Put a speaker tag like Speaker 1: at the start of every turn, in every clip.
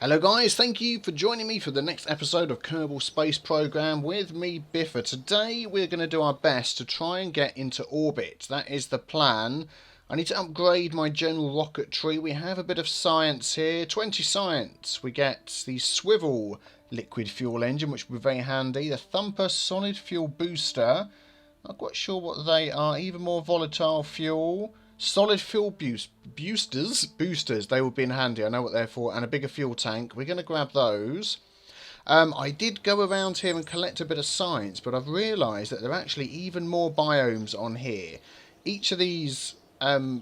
Speaker 1: Hello guys, thank you for joining me for the next episode of Kerbal Space Program with me, Biffa. Today we're going to do our best to try and get into orbit. That is the plan. I need to upgrade my general rocketry. We have a bit of science here, 20 science. We get the swivel liquid fuel engine, which will be very handy. The thumper solid fuel booster. Not quite sure what they are. Even more volatile fuel. Solid fuel boosters, they will be in handy, I know what they're for, and a bigger fuel tank. We're going to grab those. I did go around here and collect a bit of science, but I've realised that there are actually even more biomes on here. Each of these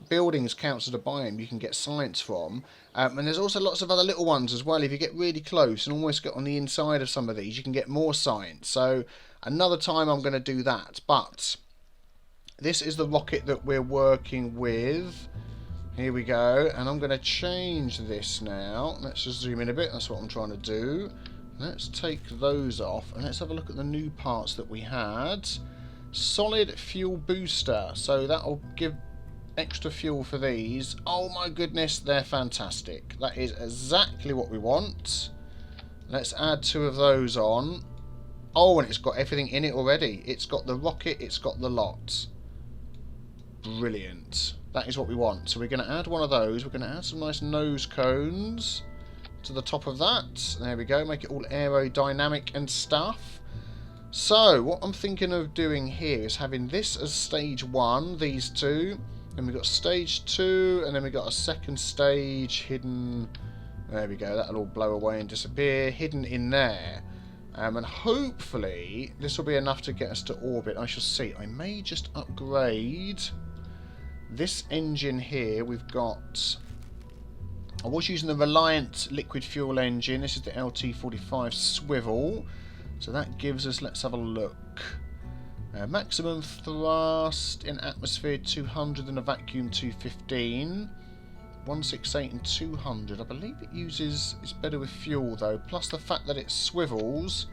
Speaker 1: buildings counts as a biome you can get science from, and there's also lots of other little ones as well. If you get really close and almost get on the inside of some of these, you can get more science. So another time I'm going to do that, but this is the rocket that we're working with. Here we go. And I'm going to change this now. Let's just zoom in a bit. That's what I'm trying to do. Let's take those off. And let's have a look at the new parts that we had. Solid fuel booster. So that'll give extra fuel for these. Oh my goodness, they're fantastic. That is exactly what we want. Let's add 2 of those on. Oh, and it's got everything in it already. It's got the rocket. It's got the lot. Brilliant. That is what we want. So we're going to add one of those. We're going to add some nice nose cones to the top of that. There we go. Make it all aerodynamic and stuff. So what I'm thinking of doing here is having this as stage 1, these 2. Then we've got stage 2, and then we've got a second stage hidden. There we go. That'll all blow away and disappear. Hidden in there. And hopefully this will be enough to get us to orbit. I shall see. I may just upgrade this engine here. We've got, I was using the Reliant liquid fuel engine. This is the LT45 swivel. So that gives us, let's have a look. Maximum thrust in atmosphere 200 and a vacuum 215. 168 and 200. I believe it uses, it's better with fuel though. Plus the fact that it swivels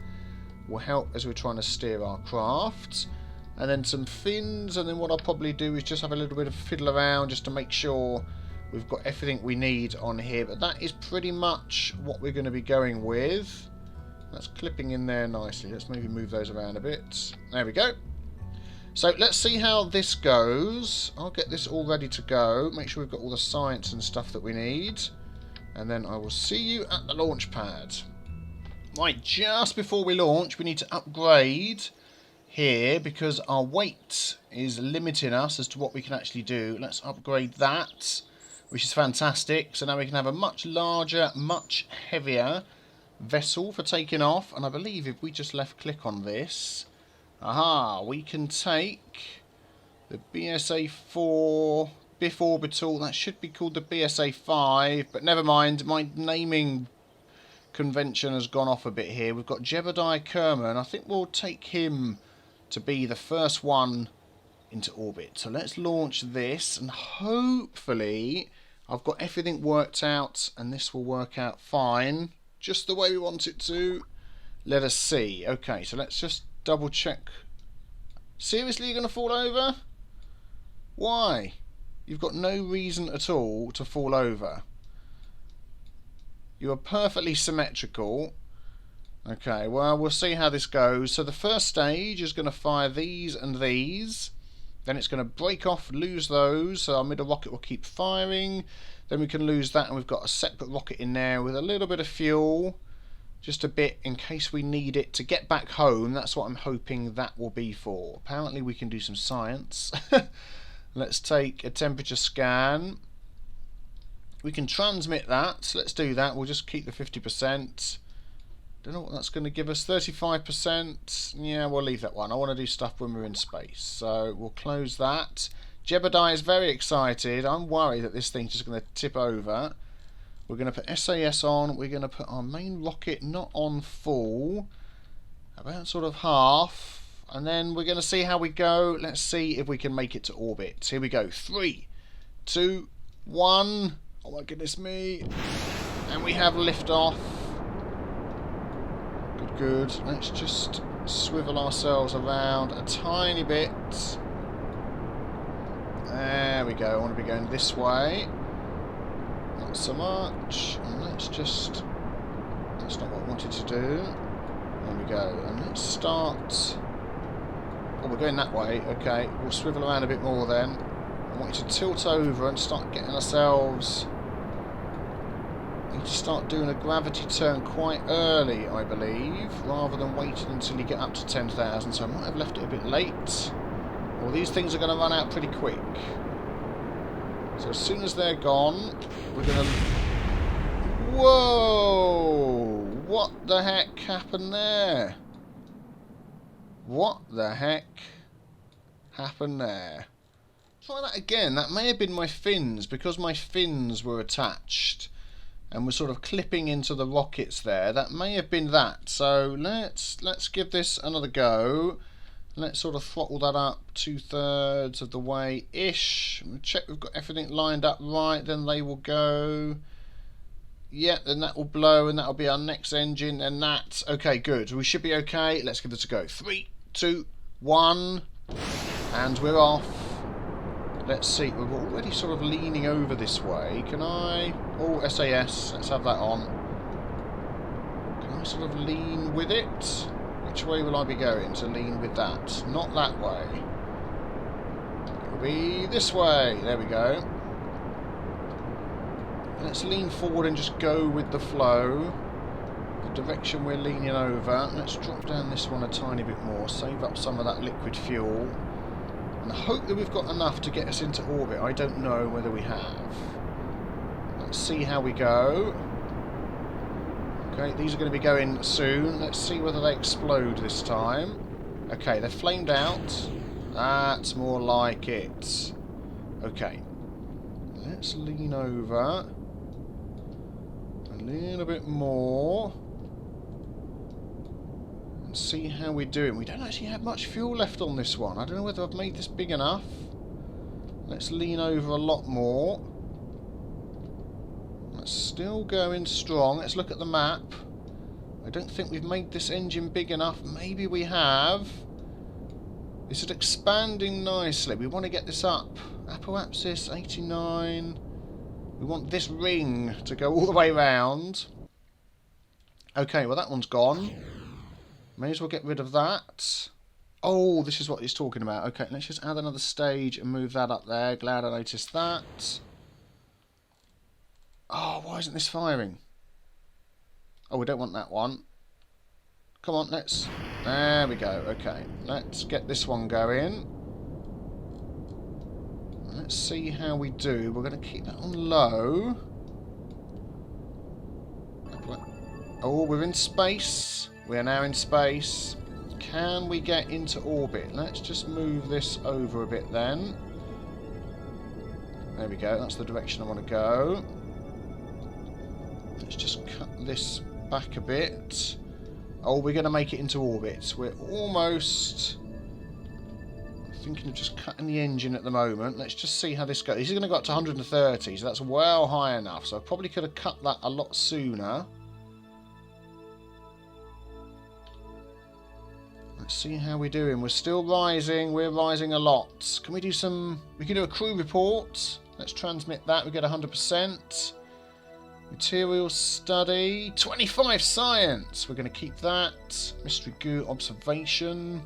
Speaker 1: will help as we're trying to steer our craft. And then some fins, and then what I'll probably do is just have a little bit of fiddle around just to make sure we've got everything we need on here. But that is pretty much what we're going to be going with. That's clipping in there nicely. Let's maybe move those around a bit. There we go. So let's see how this goes. I'll get this all ready to go. Make sure we've got all the science and stuff that we need. And then I will see you at the launch pad. Right, just before we launch, we need to upgrade here because our weight is limiting us as to what we can actually do. Let's upgrade that, which is fantastic. So now we can have a much larger, much heavier vessel for taking off. And I believe if we just left click on this, aha, we can take the BSA-4 Biff Orbital. That should be called the BSA-5, but never mind. My naming convention has gone off a bit here. We've got Kerbal Career, and I think we'll take him to be the first one into orbit. So let's launch this, and hopefully I've got everything worked out, and this will work out fine, just the way we want it to. Let us see. Okay, so let's just double check. Seriously, you're going to fall over? Why? You've got no reason at all to fall over. You are perfectly symmetrical. Okay, well, we'll see how this goes. So the first stage is going to fire these and these. Then it's going to break off, lose those. So our middle rocket will keep firing. Then we can lose that, and we've got a separate rocket in there with a little bit of fuel. Just a bit in case we need it to get back home. That's what I'm hoping that will be for. Apparently we can do some science. Let's take a temperature scan. We can transmit that. So let's do that. We'll just keep the 50%. Don't know what that's going to give us. 35%. Yeah, we'll leave that one. I want to do stuff when we're in space. So we'll close that. Jebediah is very excited. I'm worried that this thing's just going to tip over. We're going to put SAS on. We're going to put our main rocket not on full. About sort of half. And then we're going to see how we go. Let's see if we can make it to orbit. Here we go. 3, 2, 1. Oh my goodness me. And we have liftoff. Good, good. Let's just swivel ourselves around a tiny bit. There we go. I want to be going this way. Not so much. And let's just That's not what I wanted to do. There we go. And let's start... Oh, we're going that way. Okay, we'll swivel around a bit more then. I want you to tilt over and start getting ourselves... We need to start doing a gravity turn quite early, I believe, rather than waiting until you get up to 10,000. So I might have left it a bit late. Well, these things are going to run out pretty quick. So as soon as they're gone, we're going to... Whoa! What the heck happened there? What the heck happened there? Try that again. That may have been my fins, because my fins were attached and were sort of clipping into the rockets there. That may have been that. So let's give this another go. Let's sort of throttle that up 2/3 of the way ish. We'll check we've got everything lined up right. Then they will go. Yeah, then that will blow, and that will be our next engine, and that. Okay, good. We should be okay. Let's give this a go. 3, 2, 1, and we're off. Let's see. We're already sort of leaning over this way. Can I? Oh, SAS. Let's have that on. Can I sort of lean with it? Which way will I be going to lean with that? Not that way. It will be this way. There we go. Let's lean forward and just go with the flow. The direction we're leaning over. Let's drop down this one a tiny bit more. Save up some of that liquid fuel. And hope that we've got enough to get us into orbit. I don't know whether we have. Let's see how we go. Okay, these are going to be going soon. Let's see whether they explode this time. Okay, they're flamed out. That's more like it. Okay. Let's lean over. A little bit more. And see how we're doing. We don't actually have much fuel left on this one. I don't know whether I've made this big enough. Let's lean over a lot more. That's still going strong. Let's look at the map. I don't think we've made this engine big enough. Maybe we have. This is expanding nicely. We want to get this up. Apoapsis 89. We want this ring to go all the way round. Okay, well that one's gone. May as well get rid of that. Oh, this is what he's talking about. Okay, let's just add another stage and move that up there. Glad I noticed that. Oh, why isn't this firing? Oh, we don't want that one. Come on, let's... There we go. Okay, let's get this one going. Let's see how we do. We're going to keep that on low. Oh, we're in space. We are now in space. Can we get into orbit? Let's just move this over a bit then. There we go. That's the direction I want to go. Let's just cut this back a bit. Oh, we're going to make it into orbit. We're almost thinking of just cutting the engine at the moment. Let's just see how this goes. This is going to go up to 130, so that's well high enough. So I probably could have cut that a lot sooner. Let's see how we're doing. We're still rising. We're rising a lot. Can we do some... We can do a crew report. Let's transmit that. We get 100%. Material study. 25 science. We're going to keep that. Mystery goo observation.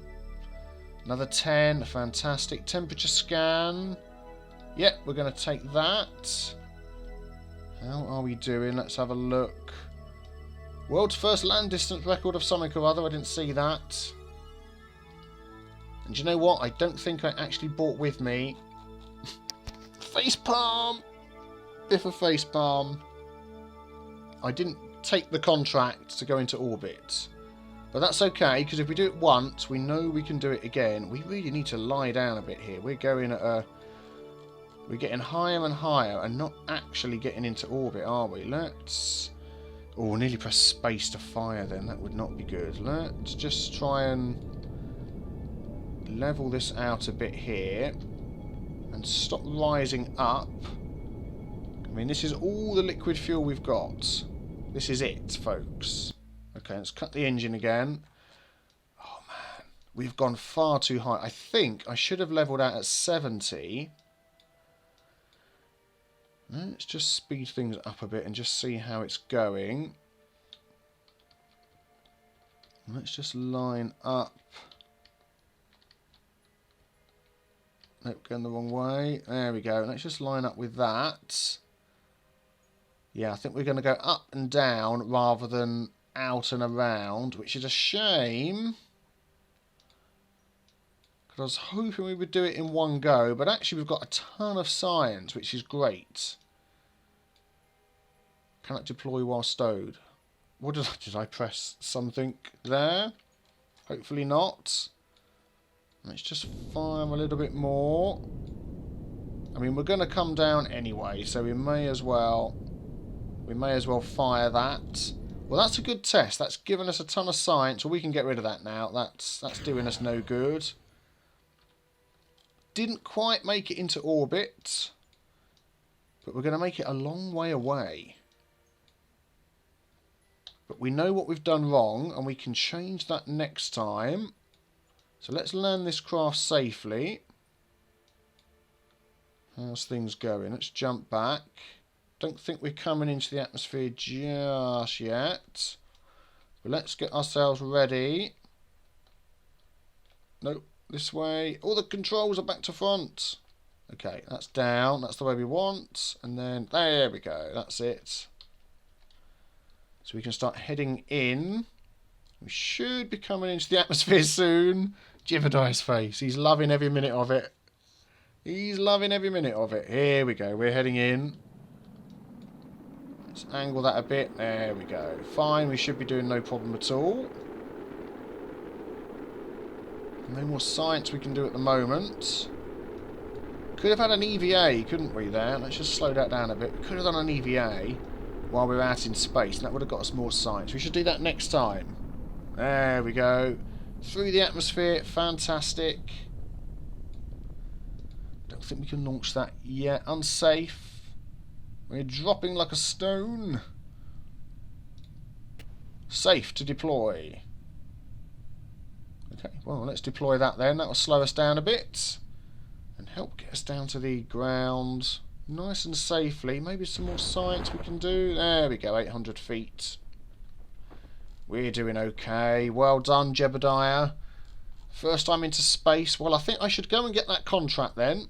Speaker 1: Another 10. Fantastic. Temperature scan. Yep, we're going to take that. How are we doing? Let's have a look. World's first land distance record of something or other. I didn't see that. And do you know what? I don't think I actually brought with me... Facepalm! Biffa Facepalm. I didn't take the contract to go into orbit. But that's okay, because if we do it once, we know we can do it again. We really need to lie down a bit here. We're going at a... We're getting higher and higher and not actually getting into orbit, are we? Let's... Oh, nearly press space to fire then. That would not be good. Let's just try and level this out a bit here and stop rising up. I mean, this is all the liquid fuel we've got. This is it, folks. Okay, let's cut the engine again. Oh, man. We've gone far too high. I think I should have leveled out at 70. Let's just speed things up a bit and just see how it's going. Let's just line up. Nope, going the wrong way. There we go. Let's just line up with that. Yeah, I think we're going to go up and down rather than out and around, which is a shame. Because I was hoping we would do it in one go, but actually we've got a ton of science, which is great. Cannot deploy while stowed. What did I press something there? Hopefully not. Let's just fire a little bit more. I mean, we're going to come down anyway, so we may as well fire that. Well, that's a good test. That's given us a ton of science. Well, we can get rid of that now. That's doing us no good. Didn't quite make it into orbit, but we're going to make it a long way away. But we know what we've done wrong, and we can change that next time. So let's land this craft safely. How's things going? Let's jump back. Don't think we're coming into the atmosphere just yet. But let's get ourselves ready. Nope, this way. All the controls are back to front. Okay, that's down. That's the way we want. And then, there we go. That's it. So we can start heading in. We should be coming into the atmosphere soon. Jebediah's face. He's loving every minute of it. He's loving every minute of it. Here we go. We're heading in. Let's angle that a bit. There we go. Fine. We should be doing no problem at all. No more science we can do at the moment. Could have had an EVA, couldn't we, there? Let's just slow that down a bit. We could have done an EVA while we're out in space, and that would have got us more science. We should do that next time. There we go. Through the atmosphere. Fantastic. Don't think we can launch that yet. Unsafe. We're dropping like a stone. Safe to deploy. Okay, well, let's deploy that then. That will slow us down a bit and help get us down to the ground nice and safely. Maybe some more science we can do. There we go, 800 feet. We're doing okay. Well done, Jebediah. First time into space. Well, I think I should go and get that contract then.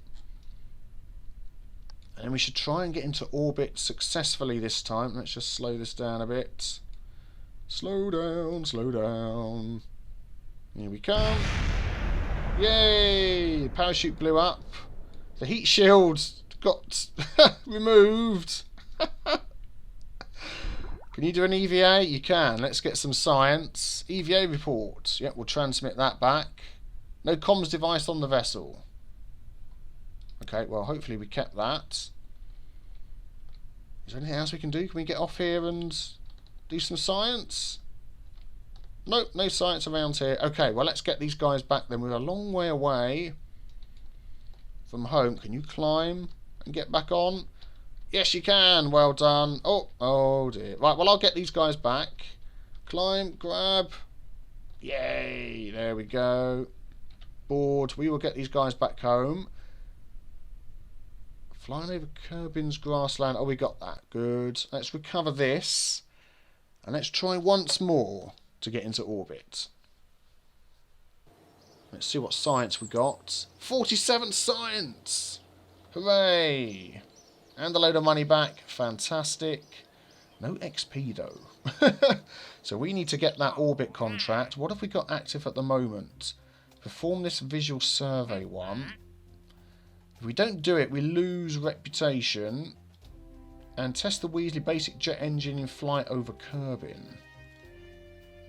Speaker 1: And we should try and get into orbit successfully this time. Let's just slow this down a bit. Slow down, slow down. Here we come. Yay! The parachute blew up. The heat shield got removed. Can you do an EVA? You can. Let's get some science. EVA report. Yep, we'll transmit that back. No comms device on the vessel. Okay, well, hopefully we kept that. Is there anything else we can do? Can we get off here and do some science? Nope, no science around here. Okay, well, let's get these guys back then. We're a long way away from home. Can you climb and get back on? Yes, you can. Well done. Oh dear. Right, well, I'll get these guys back. Climb, grab. Yay, there we go. Board. We will get these guys back home. Flying over Kerbin's grassland. Oh, we got that. Good. Let's recover this. And let's try once more to get into orbit. Let's see what science we got. 47 science! Hooray! And a load of money back. Fantastic. No XP though. So we need to get that orbit contract. What have we got active at the moment? Perform this visual survey one. If we don't do it, we lose reputation. And test the Weasley basic jet engine in flight over Kerbin.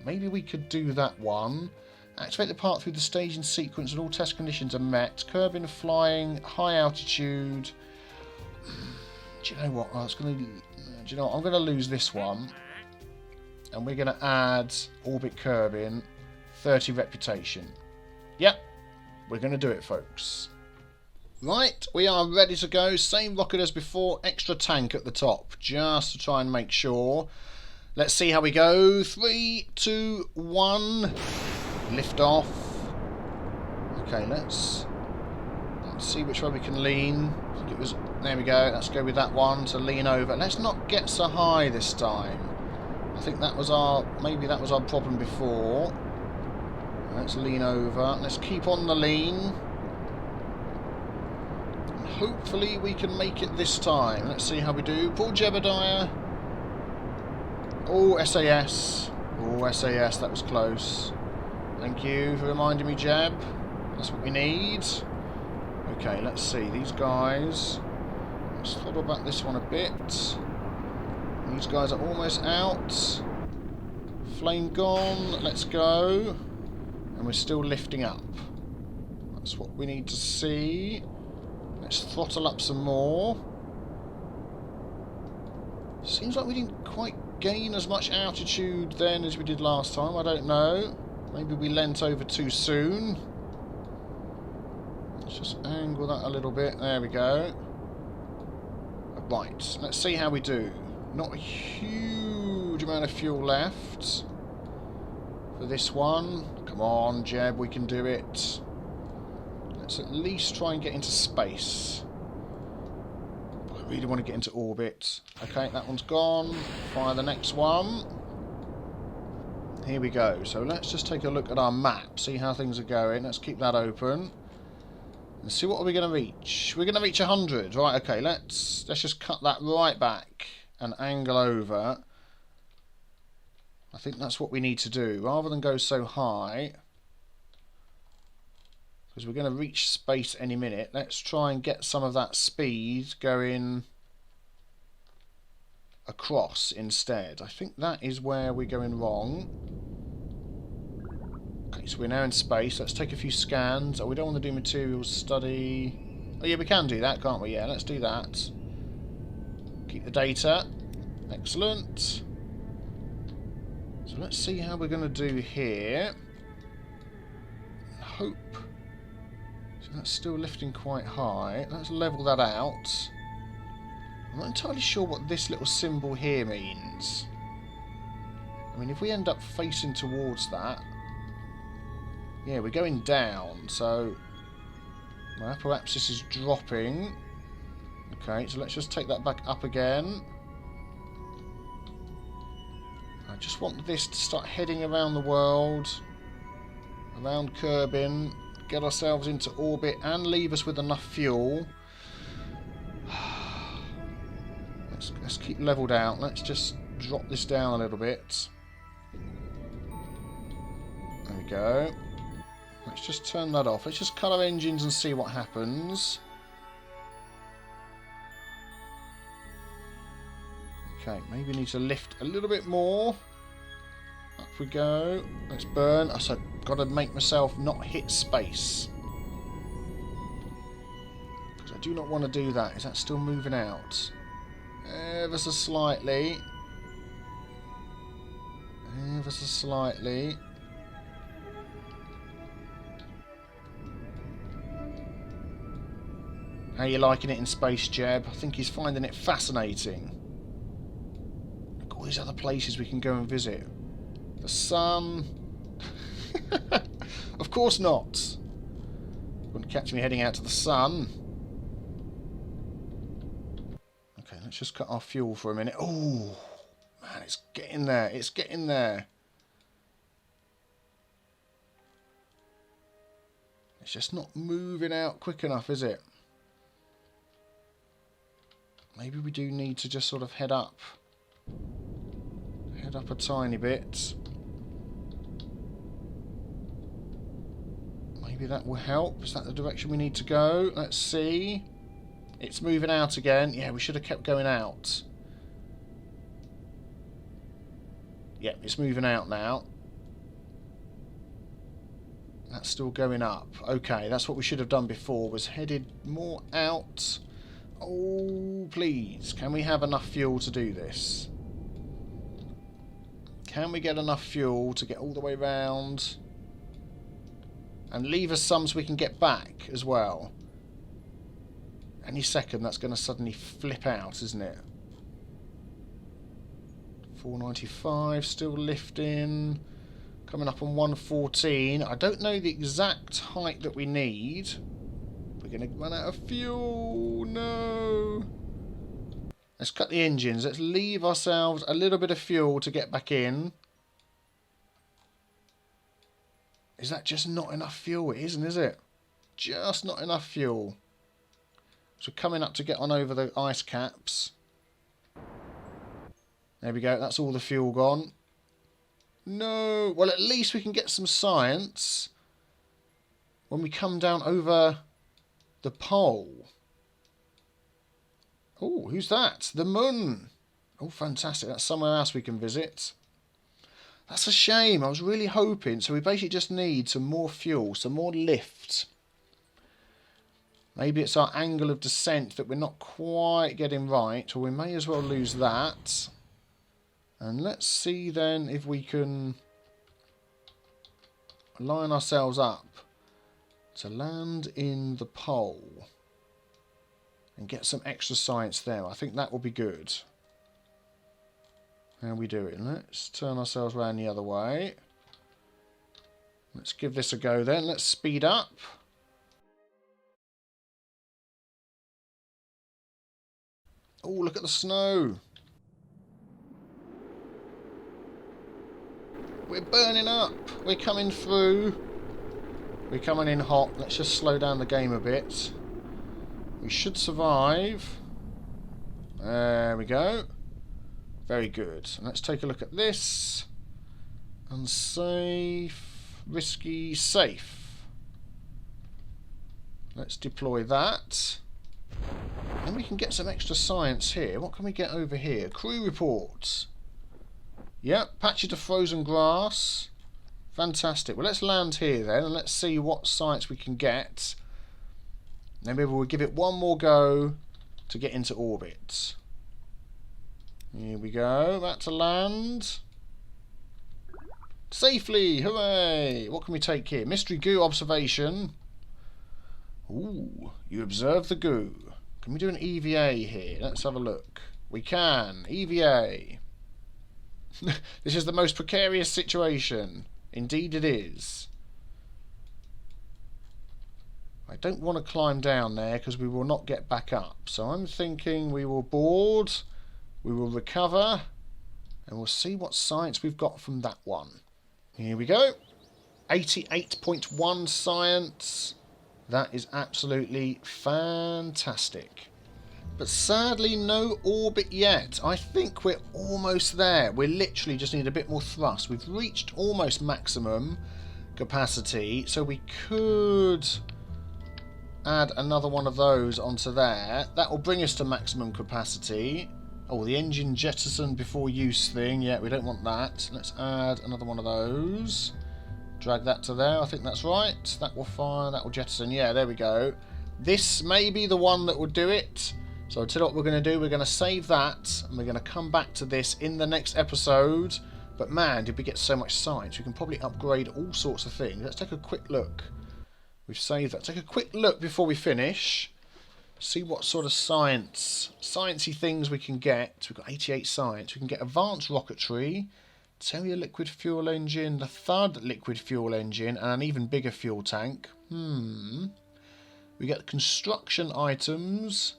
Speaker 1: Maybe we could do that one. Activate the part through the staging sequence and all test conditions are met. Kerbin flying, high altitude. Do you know what? I'm going to lose this one. And we're going to add Orbit Kerbin, 30 reputation. Yep, we're going to do it, folks. Right, we are ready to go. Same rocket as before, extra tank at the top, just to try and make sure. Let's see how we go. 3, 2, 1. Lift off. Okay, let's see which way we can lean. I think it was, there we go. Let's go with that one to lean over. Let's not get so high this time. I think that was our... maybe that was our problem before. Let's lean over. Let's keep on the lean. And hopefully we can make it this time. Let's see how we do. Pull Jebediah. Oh, SAS. Oh, SAS. That was close. Thank you for reminding me, Jeb. That's what we need. Okay, let's see. These guys... let's throttle back this one a bit. These guys are almost out. Flame gone. Let's go. And we're still lifting up. That's what we need to see. Let's throttle up some more. Seems like we didn't quite gain as much altitude then as we did last time. I don't know. Maybe we leant over too soon. Let's just angle that a little bit. There we go. Right. Let's see how we do. Not a huge amount of fuel left for this one. Come on, Jeb, we can do it. Let's at least try and get into space. I really want to get into orbit. Okay, that one's gone. Fire the next one. Here we go. So let's just take a look at our map, see how things are going. Let's keep that open. And see what are we going to reach. We're going to reach 100. Right, okay, let's just cut that right back and angle over. I think that's what we need to do. Rather than go so high, because we're going to reach space any minute, let's try and get some of that speed going across instead. I think that is where we're going wrong. Okay, so we're now in space. Let's take a few scans. Oh, we don't want to do materials study. Oh yeah, we can do that, can't we? Yeah, let's do that. Keep the data. Excellent. So let's see how we're going to do here. Hope. So that's still lifting quite high. Let's level that out. I'm not entirely sure what this little symbol here means. I mean, if we end up facing towards that... yeah, we're going down, so... my apoapsis is dropping. Okay, so let's just take that back up again. I just want this to start heading around the world, around Kerbin, get ourselves into orbit and leave us with enough fuel. Let's keep leveled out. Let's just drop this down a little bit. There we go. Let's just turn that off. Let's just cut our engines and see what happens. Okay, maybe need to lift a little bit more. Up we go. Let's burn. So I've got to make myself not hit space. Because I do not want to do that. Is that still moving out? Ever so slightly. Ever so slightly. How are you liking it in space, Jeb? I think he's finding it fascinating. Look at all these other places we can go and visit. The sun. Of course not. Wouldn't catch me heading out to the sun. Okay, let's just cut our fuel for a minute. Oh, man, it's getting there. It's getting there. It's just not moving out quick enough, is it? Maybe we do need to just sort of head up. Head up a tiny bit. Maybe that will help. Is that the direction we need to go? Let's see. It's moving out again. Yeah, we should have kept going out. Yep, it's moving out now. That's still going up. Okay, that's what we should have done before, was headed more out. Oh, please. Can we have enough fuel to do this? Can we get enough fuel to get all the way round? And leave us some so we can get back as well. Any second that's going to suddenly flip out, isn't it? 495, still lifting. Coming up on 114. I don't know the exact height that we need. We're going to run out of fuel. No. Let's cut the engines. Let's leave ourselves a little bit of fuel to get back in. Is that just not enough fuel? It isn't, is it? Just not enough fuel. So we're coming up to get on over the ice caps. There we go. That's all the fuel gone. No. Well, at least we can get some science when we come down over the pole. Oh, who's that? The moon. Oh, fantastic. That's somewhere else we can visit. That's a shame. I was really hoping. So we basically just need some more fuel, some more lift. Maybe it's our angle of descent that we're not quite getting right. Or we may as well lose that. And let's see then if we can line ourselves up to land in the pole. And get some extra science there. I think that will be good. How are we doing? Let's turn ourselves around the other way. Let's give this a go then. Let's speed up. Oh, look at the snow. We're burning up. We're coming through. We're coming in hot. Let's just slow down the game a bit. We should survive. There we go. Very good. And let's take a look at this. Unsafe, risky, safe. Let's deploy that. And we can get some extra science here. What can we get over here? Crew reports. Yep, patches of frozen grass. Fantastic. Well, let's land here then and let's see what science we can get. Then maybe we'll give it one more go to get into orbit. Here we go. Back to land. Safely! Hooray! What can we take here? Mystery goo observation. Ooh, you observe the goo. Can we do an EVA here? Let's have a look. We can. EVA. This is the most precarious situation. Indeed it is. I don't want to climb down there because we will not get back up. So I'm thinking we will board, we will recover, and we'll see what science we've got from that one. Here we go. 88.1 science. That is absolutely fantastic. But sadly, no orbit yet. I think we're almost there. We literally just need a bit more thrust. We've reached almost maximum capacity, so we could add another one of those onto there. That will bring us to maximum capacity. Oh, the engine jettison before use thing. Yeah, we don't want that. Let's add another one of those. Drag that to there. I think that's right. That will fire. That will jettison. Yeah, there we go. This may be the one that will do it. So I'll tell you what we're going to do. We're going to save that. And we're going to come back to this in the next episode. But man, did we get so much science. We can probably upgrade all sorts of things. Let's take a quick look. We've saved that. Take a quick look before we finish. See what sort of sciencey things we can get. We've got 88 science. We can get advanced rocketry, Terrier liquid fuel engine, the Thud liquid fuel engine, and an even bigger fuel tank. We get construction items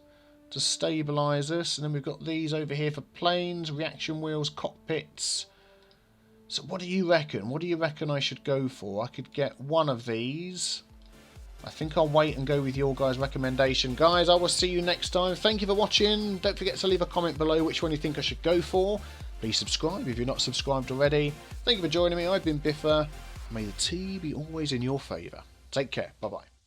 Speaker 1: to stabilise us, and then we've got these over here for planes, reaction wheels, cockpits. So what do you reckon? What do you reckon I should go for? I could get one of these. I think I'll wait and go with your guys' recommendation. Guys, I will see you next time. Thank you for watching. Don't forget to leave a comment below which one you think I should go for. Please subscribe if you're not subscribed already. Thank you for joining me. I've been Biffa. May the tea be always in your favour. Take care. Bye-bye.